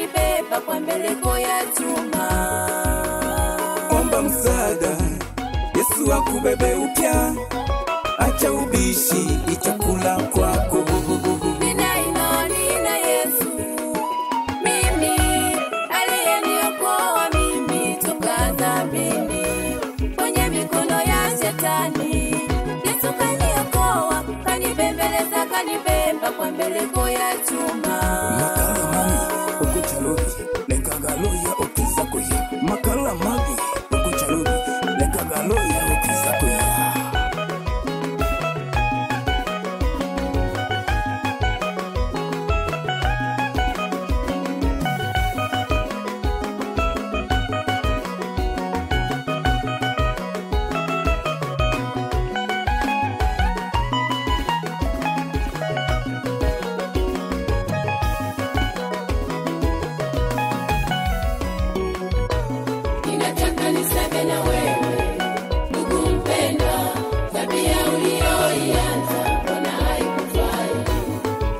kanibeba kwa mbeleko ya chuma. Omba msaada, Yesu akubebe upya. Acha ubishi, itakula kwako. Nina Yesu, mimi aliyeniokoa mimi toka dhambini, kwenye mikono ya shetani. Yesu kaniokoa, kanibembeleza, kanibeba kwa mbeleko ya chuma. Makala mami, ukuchalubi, lekagaloya ukiza kuya. Makala mami, ukuchalubi, lekagaloya ukiza kuya. Niseme na wewe, ndugu mpendwa, tabia uliyoianza mbona haikufai?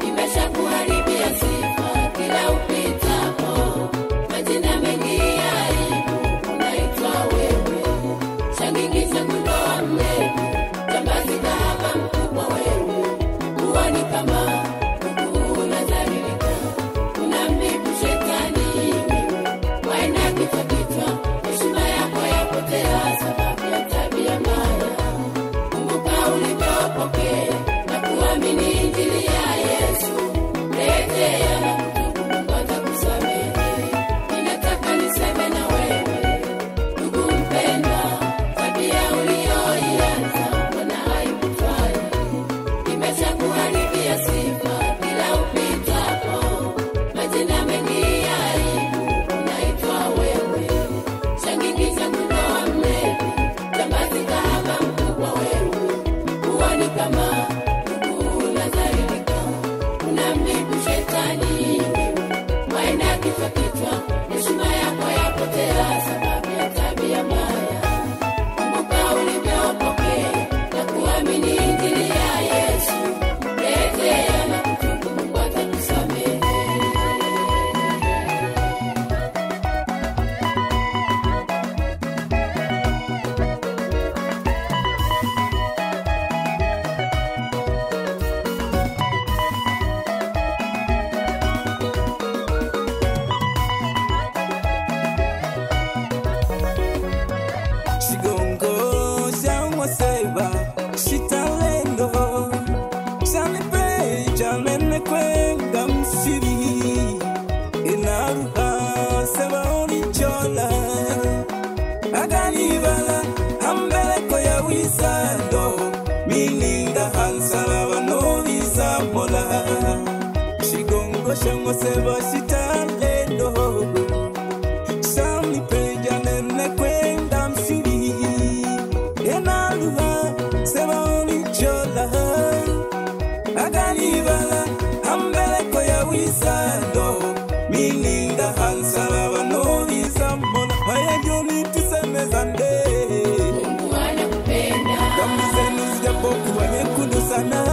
Imeshakuharibia sifa kila upitapo, majina mengi ya aibu unaitwa wewe. Shangingiza kundoa mlevi, jambazi kahaba mkubwa wewe. Kuwa ni kama ndugu unadhalilika, unambibu shetani wewe. Waenda kichwa sababu ya tabia mbaya. Kumbuka ulivyopokea na kuamini injili ya Yesu. Rejea na kutubu, Mungu atakusamehe. Ninataka niseme na wewe, ndugu mpendwa, tabia uliyoianza mbona haikufai? Imeshakuharibia sifa kila upitapo, majina mengi ya aibu unaitwa wewe. Shangingiza jambazi kahaba mkubwa wewe. Kuwa ni kama ndugu unadhalilika, unambibu shetani wewe. Waenda kichwa, heshima yako yapotea sababu ya tabia mbaya. Kumbuka ulivyopokea na kuamini injili ya Yesu. Rejea na kutubu, Mungu atakusamehe. Mininga hansala vanoviza mola. Shigongo shango seba shitalendo, Sami peja nene kwenda msiri. Enaluha seba onichola, Aganivala ambeleko ya wisando. Mininga hansala vanoviza mola. Haya joni tusemezande, Mungu anakupenda. Boku wanye kudu sana.